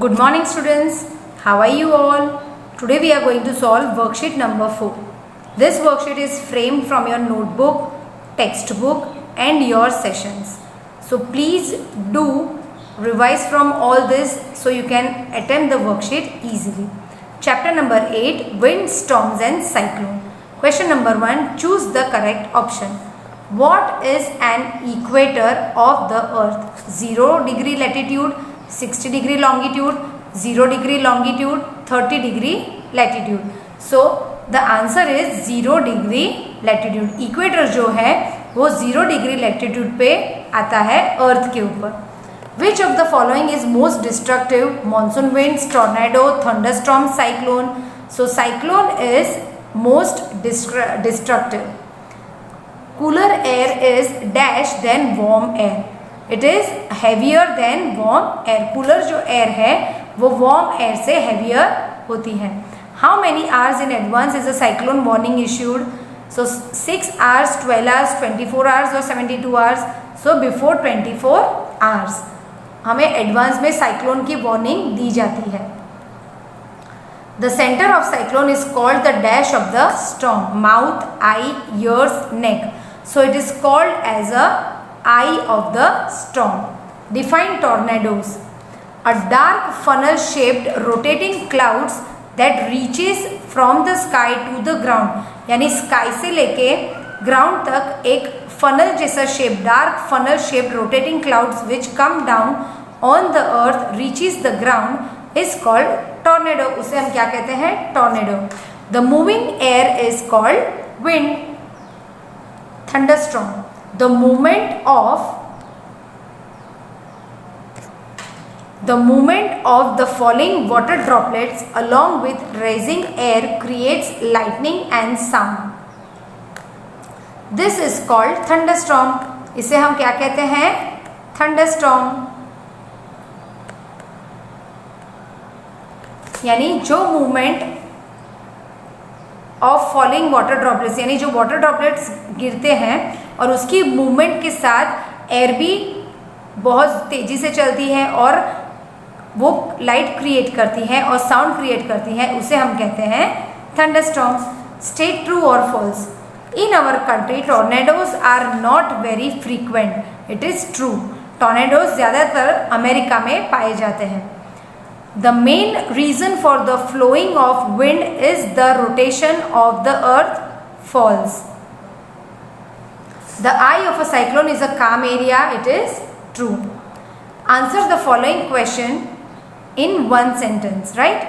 Good morning students, how are you all? Today we are going to solve worksheet number 4. This worksheet is framed from your notebook, textbook and your sessions. So please do revise from all this so you can attempt the worksheet easily. Chapter number 8, Wind, Storms and Cyclone. Question number 1, choose the correct option. What is an equator of the earth? 0 degree latitude, 60 degree longitude, 0 degree longitude, 30 degree latitude. So the answer is 0 degree latitude. Equator जो है वो 0 degree latitude पे आता है अर्थ के ऊपर. Which of the following is most destructive? Monsoon winds, tornado, thunderstorm, cyclone. So cyclone is most destructive. Cooler air is dash than warm air. It is heavier than warm air. Cooler जो air है वो warm air से heavier होती है. How many hours in advance is a cyclone warning issued? So 6 hours, 12 hours, 24 hours or 72 hours. So before 24 hours हमें advance में cyclone की warning दी जाती है. The center of cyclone is called the dash of the storm. Mouth, eye, ears, neck. So it is called as a eye of the storm. Define tornadoes. A dark funnel shaped rotating clouds that reaches from the sky to the ground. यानी sky से लेके ground तक एक funnel जैसा shape, dark funnel shaped rotating clouds which come down on the earth reaches the ground is called tornado. उसे हम क्या कहते हैं? Tornado. The moving air is called wind. Thunderstorm. The movement of the falling water droplets along with rising air creates lightning and sound. This is called thunderstorm. इसे हम क्या कहते हैं? थंडरस्टॉर्म. यानी जो movement of falling water droplets, यानी जो water droplets गिरते हैं और उसकी मूवमेंट के साथ एयर भी बहुत तेज़ी से चलती है और वो लाइट क्रिएट करती है और साउंड क्रिएट करती है, उसे हम कहते हैं थंडरस्टॉर्म्स. स्टेट ट्रू और false. In our country tornadoes are not very frequent. It is true. Tornadoes ज़्यादातर अमेरिका में पाए जाते हैं. The main reason for the flowing of wind is the rotation of the earth falls. The eye of a cyclone is a calm area. It is true. Answer the following question in one sentence, right?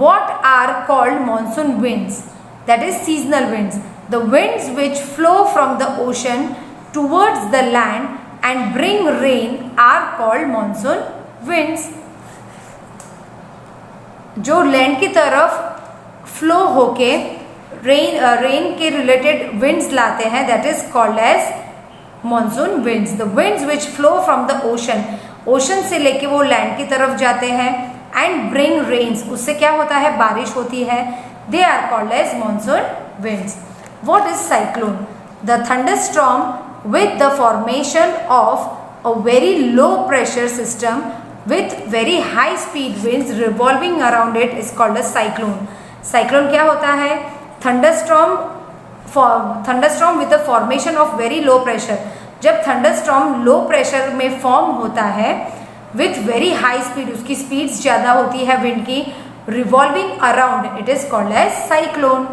What are called monsoon winds? That is seasonal winds. The winds which flow from the ocean towards the land and bring rain are called monsoon winds. जो land की तरफ flow होके rain के related winds लाते हैं, that is called as monsoon winds. The winds which flow from the ocean, ocean से लेके वो लैंड की तरफ जाते हैं, एंड ब्रिंग रेन्स, उससे क्या होता है? बारिश होती है. They are called as monsoon winds. What is cyclone? The thunderstorm with the formation of a very low pressure system with very high speed winds revolving around it is called a cyclone. Cyclone क्या होता है? thunderstorm with the formation of very low pressure. जब thunderstorm low pressure में form होता है with very high speed, उसकी speeds ज़्यादा होती है wind की, revolving around, it is called as cyclone.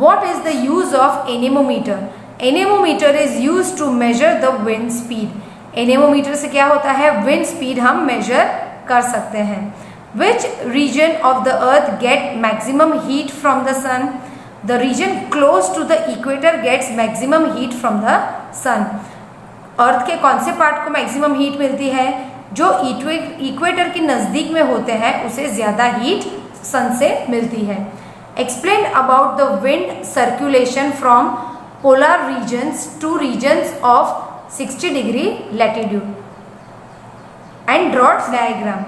What is the use of anemometer? Anemometer is used to measure the wind speed. Anemometer से क्या होता है? विंड स्पीड हम मेजर कर सकते हैं. Which region of the earth get maximum heat from the sun? The region close to the equator gets maximum heat from the sun. Earth के कौन से पार्ट को मैक्सिमम हीट मिलती है? जो इक्वेटर के नज़दीक में होते हैं उसे ज़्यादा हीट सन से मिलती है. Explain about the wind circulation from polar reasons two reasons of 60 degree latitude and draw diagram.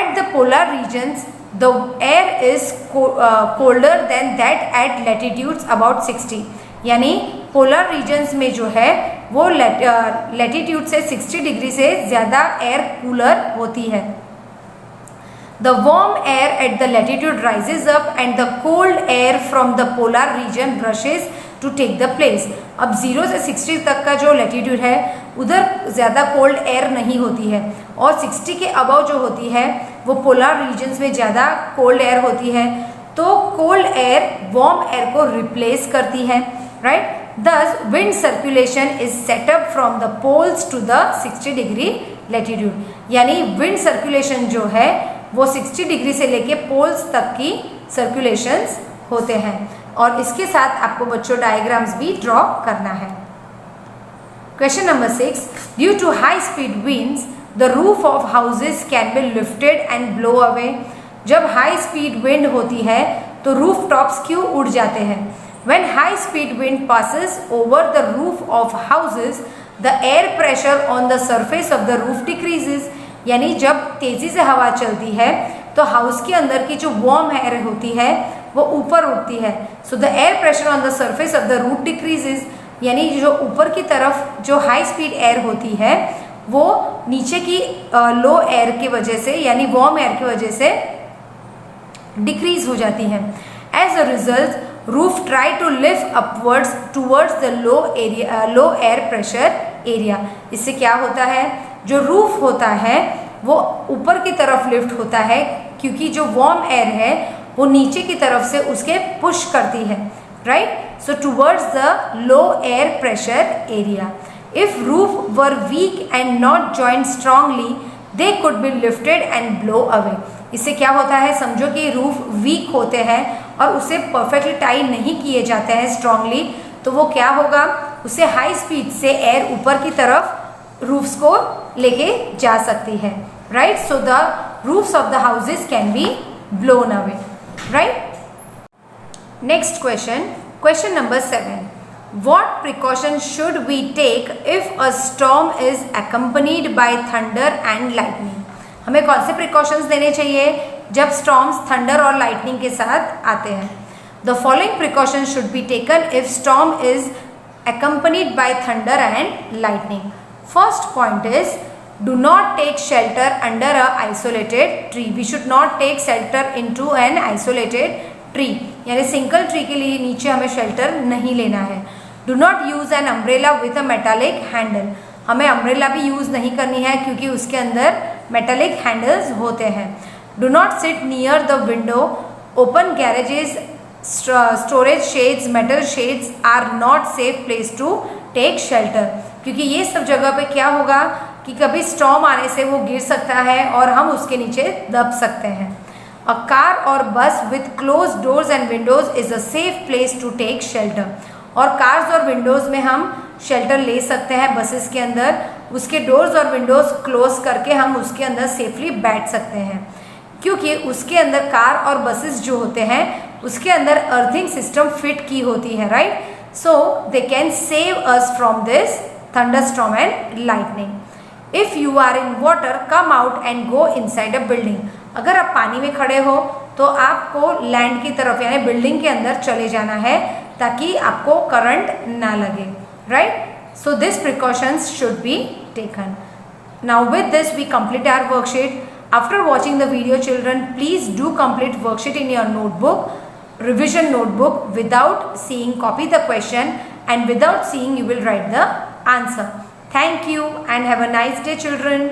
At the polar regions the air is colder than that at latitudes about 60. यानी पोलर रीजन्स में जो है वो latitude से 60 degree से ज़्यादा air cooler होती है. The warm air at the latitude rises up and the cold air from the polar region brushes to take the place. अब 0 से 60 तक का जो लैटिट्यूड है उधर ज़्यादा कोल्ड एयर नहीं होती है, और 60 के अबव जो होती है वो पोलर रीजन्स में ज़्यादा कोल्ड एयर होती है। तो कोल्ड एयर वार्म एयर को रिप्लेस करती है, right. Thus wind circulation is set up from the poles to the 60 degree latitude, यानी विंड सर्कुलेशन जो है वो 60 डिग्री से लेके पोल्स तक की सर्कुलेशंस होते हैं। और इसके साथ आपको बच्चों डायग्राम्स भी ड्रॉ करना है। Question number 6, due to high speed winds the roof of houses can be lifted and blow away. जब हाई स्पीड विंड होती है तो रूफ टॉप्स क्यों उड़ जाते हैं? When high speed wind passes over the roof of houses, the air pressure on the surface of the roof decreases. यानी जब तेजी से हवा चलती है तो हाउस के अंदर की जो वार्म एयर होती है वो ऊपर उठती है। So the air pressure on the surface of the roof decreases, यानी जो ऊपर की तरफ जो हाई स्पीड एयर होती है वो नीचे की लो एयर की वजह से यानी वार्म एयर की वजह से डिक्रीज हो जाती है। As a result roof try to lift upwards towards the low air pressure area. इससे क्या होता है, जो रूफ होता है वो ऊपर की तरफ लिफ्ट होता है क्योंकि जो वार्म एयर है वो नीचे की तरफ से उसके पुश करती है, right. So towards the low air pressure area. If roof were weak and not joint strongly they could be lifted and blow away. इससे क्या होता है, समझो कि रूफ वीक होते हैं और उसे परफेक्टली टाई नहीं किए जाते हैं स्ट्रांगली, तो वो क्या होगा, उसे हाई स्पीड से एयर ऊपर की तरफ रूफ्स को लेके जा सकती है, right. So the roofs of the houses can B blown away, right. Next question, question number 7, What precautions should we take if a storm is accompanied by thunder and lightning? हमें कौन से precautions देने चाहिए जब storms thunder और lightning के साथ आते हैं? The following precautions should be taken if storm is accompanied by thunder and lightning. First point is, do not take shelter under a isolated tree. We should not take shelter into an isolated tree. यानी single tree के लिए नीचे हमें shelter नहीं लेना है। Do not use an umbrella with a metallic handle. हमें umbrella भी यूज़ नहीं करनी है क्योंकि उसके अंदर मेटालिक हैंडल्स होते हैं। Do not sit near the window, open garages, storage sheds, metal sheds are not safe place to take shelter, क्योंकि ये सब जगह पे क्या होगा कि कभी स्टॉर्म आने से वो गिर सकता है और हम उसके नीचे दब सकते हैं। अ कार और bus with close doors and windows is a safe place to take shelter. और कार्स और विंडोज़ में हम शेल्टर ले सकते हैं बसेस के अंदर, उसके डोर्स और विंडोज़ क्लोज करके हम उसके अंदर सेफली बैठ सकते हैं, क्योंकि उसके अंदर कार और बसेस जो होते हैं उसके अंदर अर्थिंग सिस्टम फिट की होती है, right. So they can save us from this thunderstorm and lightning. If you are in water come out and go inside a building. अगर आप पानी में खड़े हो तो आपको लैंड की तरफ यानी बिल्डिंग के अंदर चले जाना है ताकि आपको करंट ना लगे, right. So this precautions should be taken. Now with this we complete our worksheet. After watching the video children, please do complete worksheet in your notebook, revision notebook, without seeing copy the question and without seeing you will write the answer. Thank you and have a nice day children.